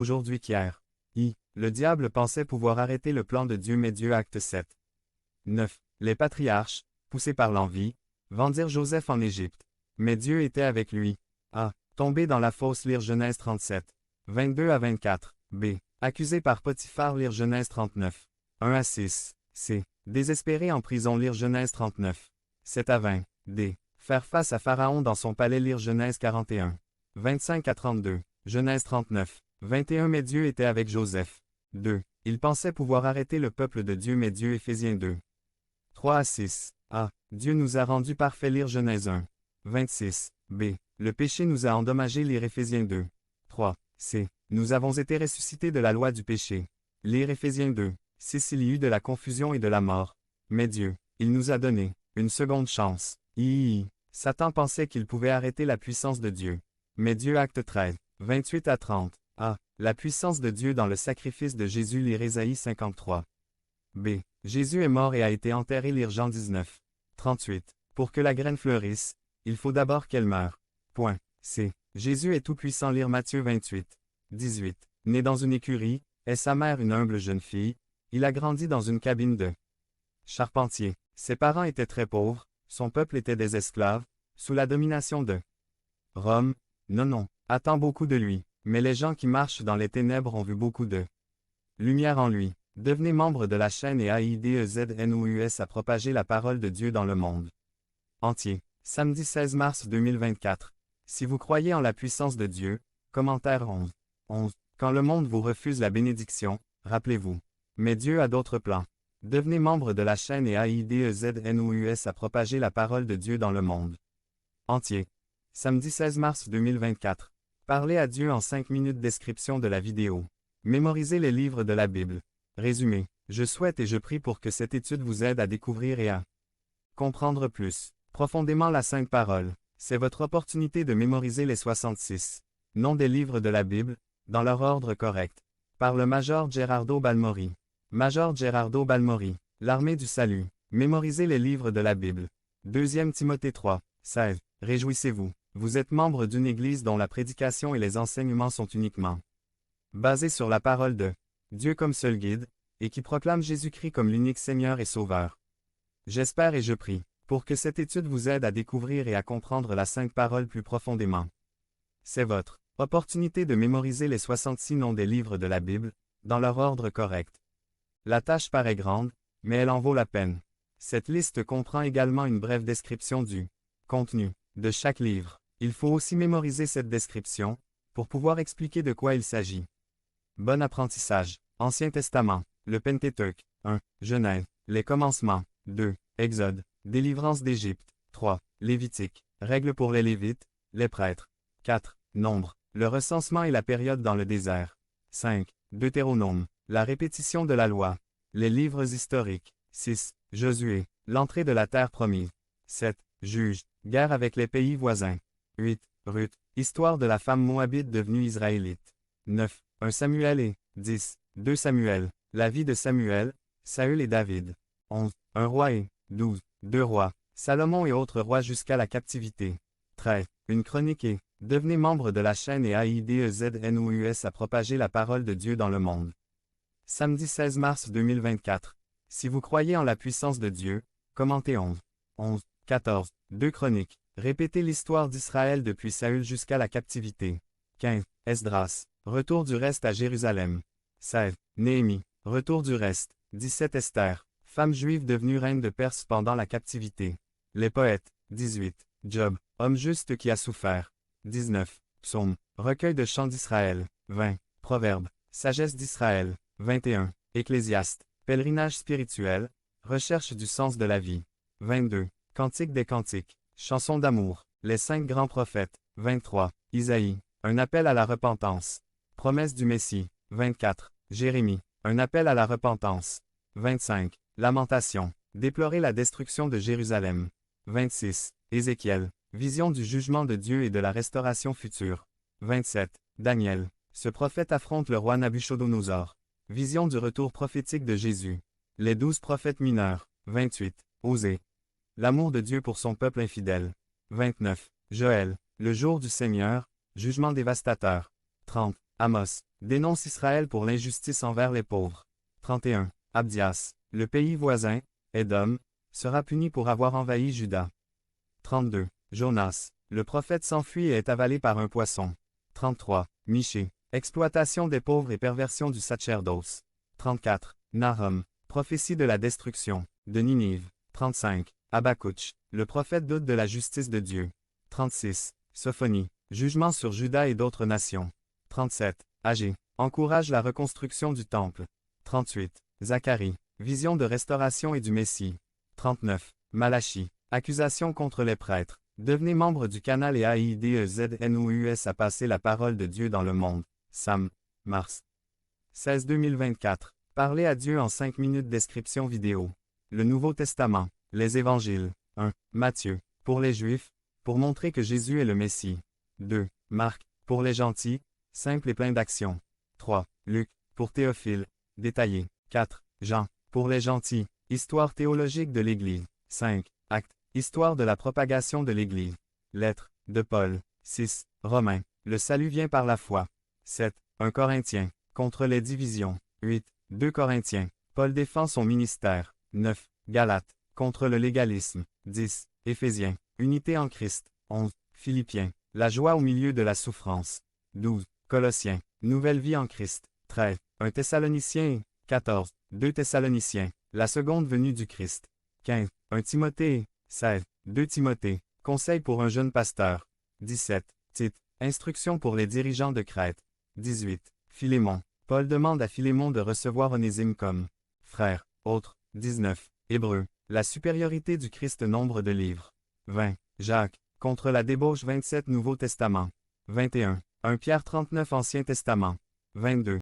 aujourd'hui qu'hier. Le diable pensait pouvoir arrêter le plan de Dieu mais Dieu acte 7. 9. Les patriarches, poussés par l'envie, vendirent Joseph en Égypte. Mais Dieu était avec lui. A. Tombé dans la fosse lire Genèse 37. 22 à 24. B. Accusé par Potiphar lire Genèse 39. 1 à 6. C. Désespéré en prison lire Genèse 39. 7 à 20. D. Faire face à Pharaon dans son palais lire Genèse 41. 25 à 32. Genèse 39. 21 Mais Dieu était avec Joseph. 2. Il pensait pouvoir arrêter le peuple de Dieu mais Dieu Éphésiens 2. 3 à 6. A. Dieu nous a rendus parfaits lire Genèse 1. 26. B. Le péché nous a endommagés lire Éphésiens 2. 3. C. Nous avons été ressuscités de la loi du péché. Lire Éphésiens 2. 6. Il y eut de la confusion et de la mort. Mais Dieu, il nous a donné une seconde chance. Satan pensait qu'il pouvait arrêter la puissance de Dieu. Mais Dieu acte 13. 28 à 30. A. La puissance de Dieu dans le sacrifice de Jésus lire Ésaïe 53. B. Jésus est mort et a été enterré lire Jean 19. 38. Pour que la graine fleurisse, il faut d'abord qu'elle meure. Point. C. Jésus est tout-puissant lire Matthieu 28. 18. Né dans une écurie, est sa mère une humble jeune fille, il a grandi dans une cabine de charpentier. Ses parents étaient très pauvres, son peuple était des esclaves, sous la domination de Rome. Non, attend beaucoup de lui, mais les gens qui marchent dans les ténèbres ont vu beaucoup de lumière en lui. Devenez membre de la chaîne et AIDEZNOUS à propager la parole de Dieu dans le monde entier. Samedi 16 mars 2024. Si vous croyez en la puissance de Dieu, commentaire 11. Quand le monde vous refuse la bénédiction, rappelez-vous. Mais Dieu a d'autres plans. Devenez membre de la chaîne et AIDEZNOUS à propager la parole de Dieu dans le monde entier. Samedi 16 mars 2024. Parlez à Dieu en 5 minutes. Description de la vidéo. Mémorisez les livres de la Bible. Résumé. Je souhaite et je prie pour que cette étude vous aide à découvrir et à comprendre plus profondément la Sainte Parole. C'est votre opportunité de mémoriser les 66 noms des livres de la Bible, dans leur ordre correct. Par le Major Gerardo Balmori. Major Gerardo Balmori. L'Armée du Salut. Mémorisez les livres de la Bible. 2 Timothée 3. 16. Réjouissez-vous. Vous êtes membre d'une église dont la prédication et les enseignements sont uniquement basés sur la parole de Dieu comme seul guide, et qui proclame Jésus-Christ comme l'unique Seigneur et Sauveur. J'espère et je prie, pour que cette étude vous aide à découvrir et à comprendre la Sainte Parole plus profondément. C'est votre opportunité de mémoriser les 66 noms des livres de la Bible, dans leur ordre correct. La tâche paraît grande, mais elle en vaut la peine. Cette liste comprend également une brève description du contenu de chaque livre. Il faut aussi mémoriser cette description, pour pouvoir expliquer de quoi il s'agit. Bon apprentissage. Ancien Testament. Le Pentateuque. 1. Genèse. Les commencements. 2. Exode. Délivrance d'Égypte. 3. Lévitique. Règles pour les Lévites, les prêtres. 4. Nombre. Le recensement et la période dans le désert. 5. Deutéronome. La répétition de la loi. Les livres historiques. 6. Josué. L'entrée de la terre promise. 7. Juge. Guerre avec les pays voisins. 8. Ruth. Histoire de la femme moabite devenue israélite. 9. 1 Samuel et 10. 2 Samuel. La vie de Samuel, Saül et David. 11. Un roi et 12. 2 rois. Salomon et autres rois jusqu'à la captivité. 13. Une chronique et devenez membre de la chaîne et AIDEZNOUS à propager la parole de Dieu dans le monde. Samedi 16 mars 2024. Si vous croyez en la puissance de Dieu, commentez 11. 14. 2 Chroniques. Répétez l'histoire d'Israël depuis Saül jusqu'à la captivité. 15. Esdras. Retour du reste à Jérusalem. 16. Néhémie. Retour du reste. 17. Esther. Femme juive devenue reine de Perse pendant la captivité. Les poètes. 18. Job. Homme juste qui a souffert. 19. Psaume. Recueil de chants d'Israël. 20. Proverbes. Sagesse d'Israël. 21. Ecclésiaste. Pèlerinage spirituel. Recherche du sens de la vie. 22. Cantique des cantiques. Chanson d'amour. Les 5 grands prophètes. 23. Isaïe. Un appel à la repentance. Promesse du Messie. 24. Jérémie. Un appel à la repentance. 25. Lamentation. Déplorer la destruction de Jérusalem. 26. Ézéchiel. Vision du jugement de Dieu et de la restauration future. 27. Daniel. Ce prophète affronte le roi Nabuchodonosor. Vision du retour prophétique de Jésus. Les 12 prophètes mineurs. 28. Osée. L'amour de Dieu pour son peuple infidèle. 29. Joël. Le jour du Seigneur. Jugement dévastateur. 30. Amos, dénonce Israël pour l'injustice envers les pauvres. 31. Abdias, le pays voisin, Édom, sera puni pour avoir envahi Juda. 32. Jonas, le prophète s'enfuit et est avalé par un poisson. 33. Michée, exploitation des pauvres et perversion du sacerdoce. 34. Nahum, prophétie de la destruction, de Ninive. 35. Habakouch, le prophète doute de la justice de Dieu. 36. Sophonie, jugement sur Juda et d'autres nations. 37. Agé, encourage la reconstruction du temple. 38. Zacharie, vision de restauration et du Messie. 39. Malachie, accusation contre les prêtres. Devenez membre du canal et AIDEZNOUS à passer la parole de Dieu dans le monde. Sam, mars 16 2024. Parler à Dieu en 5 minutes. Description vidéo. Le Nouveau Testament. Les Évangiles. 1. Matthieu, pour les Juifs, pour montrer que Jésus est le Messie. 2. Marc, pour les gentils, simple et plein d'action. 3. Luc, pour Théophile, détaillé. 4. Jean, pour les gentils, histoire théologique de l'Église. 5. Actes, histoire de la propagation de l'Église. Lettres, de Paul. 6. Romains, le salut vient par la foi. 7. 1 Corinthiens, contre les divisions. 8. 2 Corinthiens, Paul défend son ministère. 9. Galates, contre le légalisme. 10. Éphésiens, unité en Christ. 11. Philippiens, la joie au milieu de la souffrance. 12. Colossiens, nouvelle vie en Christ. 13. 1 Thessaloniciens. 14. 2 Thessaloniciens, la seconde venue du Christ. 15. 1 Timothée. 16. 2 Timothée, conseil pour un jeune pasteur. 17. Tite, instruction pour les dirigeants de Crète. 18. Philémon, Paul demande à Philémon de recevoir Onésime comme frère. Autre. 19. Hébreux, la supériorité du Christ. Nombre de livres. 20. Jacques, contre la débauche. 27 Nouveau Testament. 21. 1 Pierre 39 Ancien Testament. 22.